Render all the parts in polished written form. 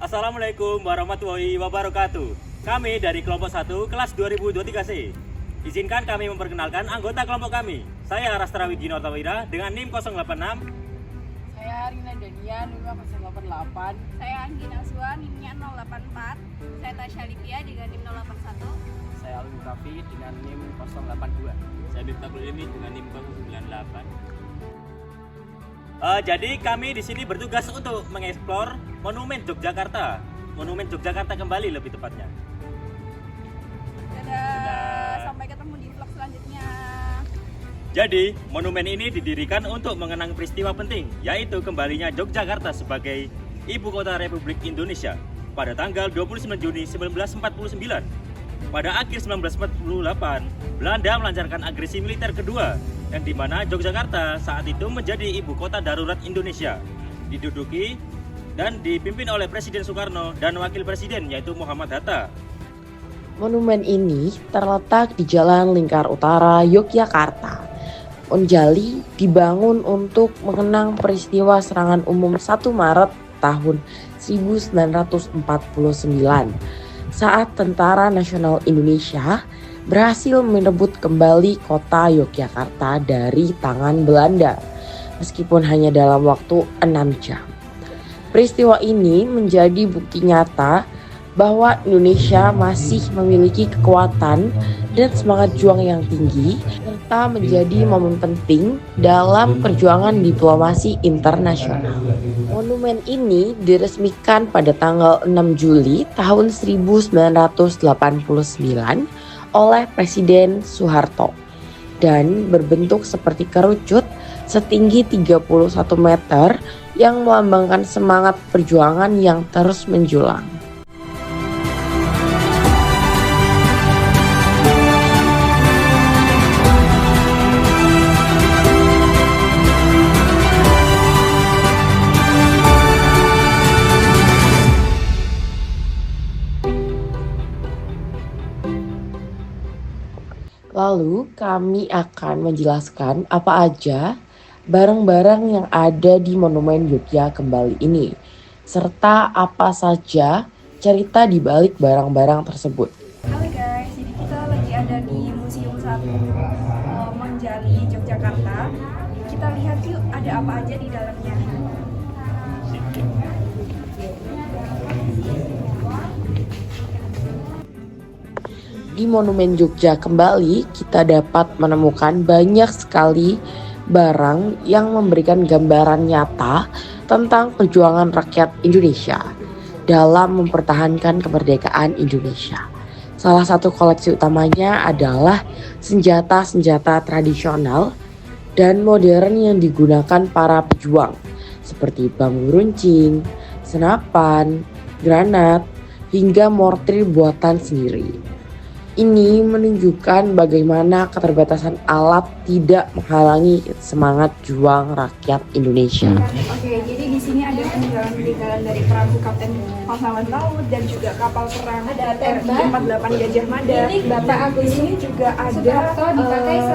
Assalamualaikum warahmatullahi wabarakatuh. Kami dari kelompok 1 kelas 2023C. Izinkan kami memperkenalkan anggota kelompok kami. Saya Rastra Widino Tawira dengan NIM 086. Saya Rina Dania, NIM 088. Saya Anggina Sua, NIM-nya 084. Saya Tasya Lipia dengan NIM 081. Saya Alwi Kafi dengan NIM 082. Saya Miftahul Ilmi dengan NIM 098. Jadi kami di sini bertugas untuk mengeksplor Monumen Yogyakarta. Monumen Yogyakarta kembali lebih tepatnya. Dadah. Sampai ketemu di vlog selanjutnya. Jadi, monumen ini didirikan untuk mengenang peristiwa penting, yaitu kembalinya Yogyakarta sebagai Ibu Kota Republik Indonesia pada tanggal 29 Juni 1949. Pada akhir 1948, Belanda melancarkan agresi militer kedua, yang dimana Yogyakarta saat itu menjadi Ibu Kota Darurat Indonesia, diduduki dan dipimpin oleh Presiden Soekarno dan Wakil Presiden yaitu Muhammad Hatta. Monumen ini terletak di Jalan Lingkar Utara, Yogyakarta. Monjali dibangun untuk mengenang peristiwa serangan umum 1 Maret tahun 1949 saat Tentara Nasional Indonesia berhasil merebut kembali kota Yogyakarta dari tangan Belanda, meskipun hanya dalam waktu 6 jam. Peristiwa ini menjadi bukti nyata bahwa Indonesia masih memiliki kekuatan dan semangat juang yang tinggi, serta menjadi momen penting dalam perjuangan diplomasi internasional. Monumen ini diresmikan pada tanggal 6 Juli tahun 1989 oleh Presiden Soeharto dan berbentuk seperti kerucut setinggi 31 meter yang melambangkan semangat perjuangan yang terus menjulang. Lalu kami akan menjelaskan apa aja barang-barang yang ada di Monumen Yogyakarta kembali ini, serta apa saja cerita di balik barang-barang tersebut. Halo guys, jadi kita lagi ada di Museum 1 Monjali, Yogyakarta. Kita lihat yuk ada apa aja di dalamnya. Di Monumen Yogyakarta kembali kita dapat menemukan banyak sekali barang yang memberikan gambaran nyata tentang perjuangan rakyat Indonesia dalam mempertahankan kemerdekaan Indonesia. Salah satu koleksi utamanya adalah senjata-senjata tradisional dan modern yang digunakan para pejuang seperti bambu runcing, senapan, granat, hingga mortir buatan sendiri. Ini menunjukkan bagaimana keterbatasan alat tidak menghalangi semangat juang rakyat Indonesia. Oke, jadi di sini ada peninggalan-peninggalan dari perahu Kapten Pahlawan Laut dan juga kapal perang RI-48 Gajah Mada. Di sini juga ada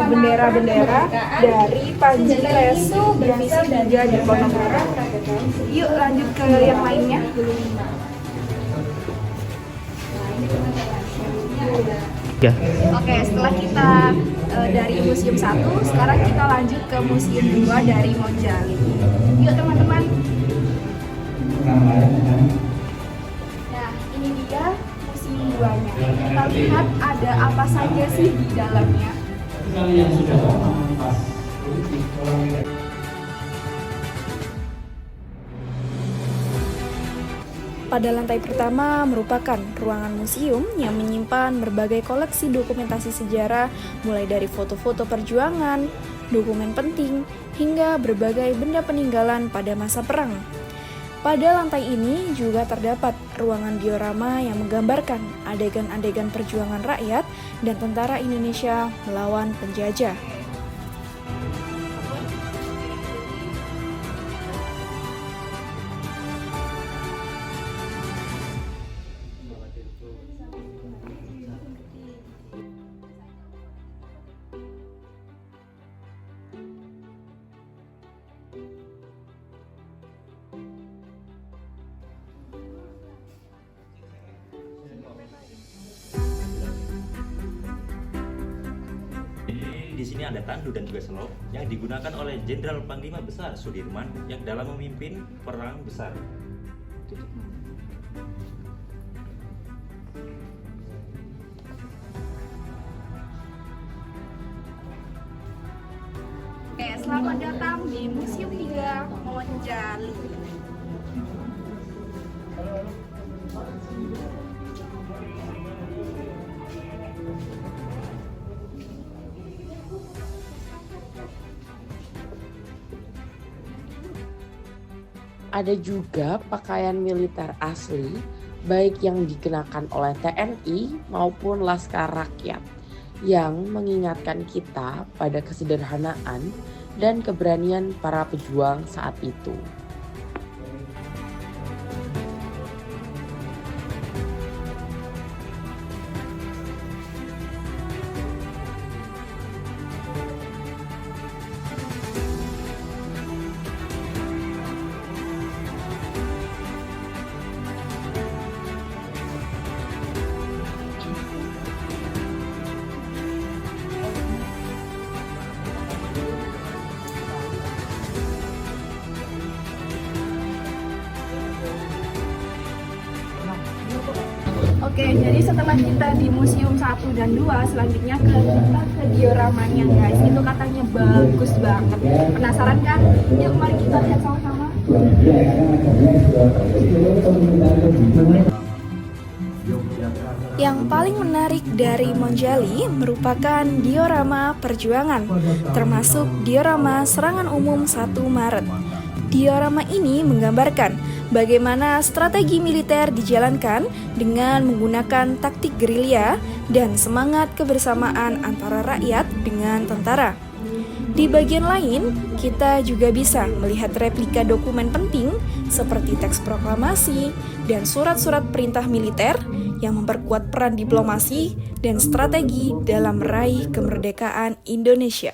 bendera-bendera dari Panji Lesu, Divisi 3 Diponegoro. Yuk lanjut ke yang lainnya. Oke, setelah kita dari Museum 1, sekarang kita lanjut ke Museum 2 dari Monjali. Yuk teman-teman. Nah, ini dia Museum 2-nya. Kita lihat ada apa saja sih di dalamnya. Pada lantai pertama merupakan ruangan museum yang menyimpan berbagai koleksi dokumentasi sejarah mulai dari foto-foto perjuangan, dokumen penting, hingga berbagai benda peninggalan pada masa perang. Pada lantai ini juga terdapat ruangan diorama yang menggambarkan adegan-adegan perjuangan rakyat dan tentara Indonesia melawan penjajah. di sini ada tandu dan juga selop yang digunakan oleh Jenderal Panglima Besar Sudirman yang dalam memimpin perang besar. Oke, selamat datang di Museum 3 Monjali. Ada juga pakaian militer asli, baik yang dikenakan oleh TNI maupun Laskar Rakyat, yang mengingatkan kita pada kesederhanaan dan keberanian para pejuang saat itu. Oke, jadi setelah kita di Museum 1 dan 2, selanjutnya kita ke dioramanya guys. Itu katanya bagus banget. Penasaran kan? Yuk mari kita lihat sama-sama. Yang paling menarik dari Monjali merupakan diorama perjuangan, termasuk diorama serangan umum 1 Maret. Diorama ini menggambarkan bagaimana strategi militer dijalankan dengan menggunakan taktik gerilya dan semangat kebersamaan antara rakyat dengan tentara. Di bagian lain, kita juga bisa melihat replika dokumen penting seperti teks proklamasi dan surat-surat perintah militer yang memperkuat peran diplomasi dan strategi dalam meraih kemerdekaan Indonesia.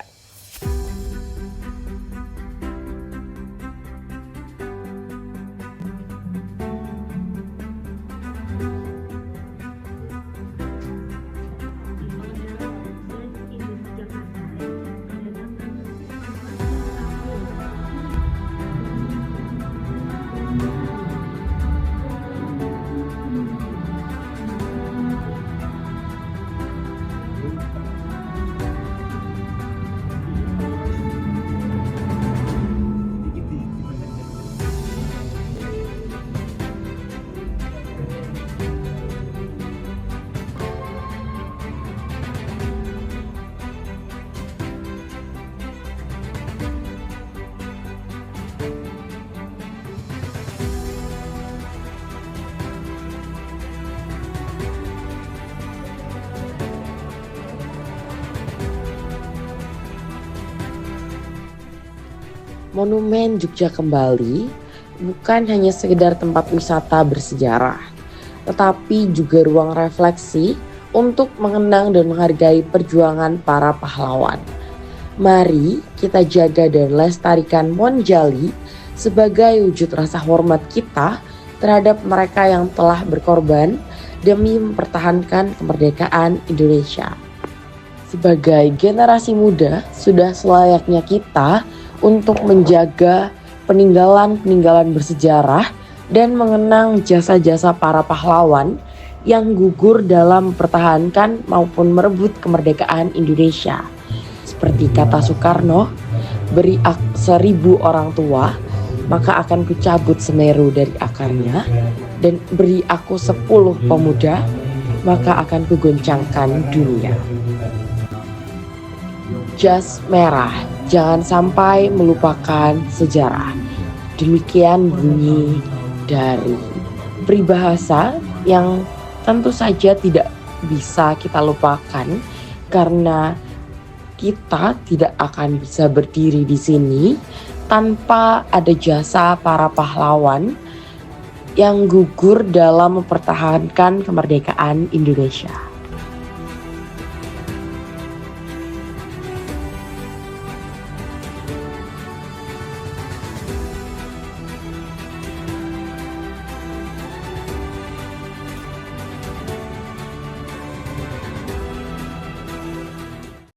Monumen Jogja Kembali bukan hanya sekedar tempat wisata bersejarah, tetapi juga ruang refleksi untuk mengenang dan menghargai perjuangan para pahlawan. Mari kita jaga dan lestarikan Monjali sebagai wujud rasa hormat kita terhadap mereka yang telah berkorban demi mempertahankan kemerdekaan Indonesia. Sebagai generasi muda, sudah selayaknya kita untuk menjaga peninggalan-peninggalan bersejarah dan mengenang jasa-jasa para pahlawan yang gugur dalam mempertahankan maupun merebut kemerdekaan Indonesia. Seperti kata Soekarno, beri 1000 orang tua, maka akan kucabut Semeru dari akarnya, dan beri aku 10 pemuda, maka akan kugoncangkan dunia. Jas merah, jangan sampai melupakan sejarah. Demikian bunyi dari peribahasa yang tentu saja tidak bisa kita lupakan, karena kita tidak akan bisa berdiri di sini tanpa ada jasa para pahlawan yang gugur dalam mempertahankan kemerdekaan Indonesia.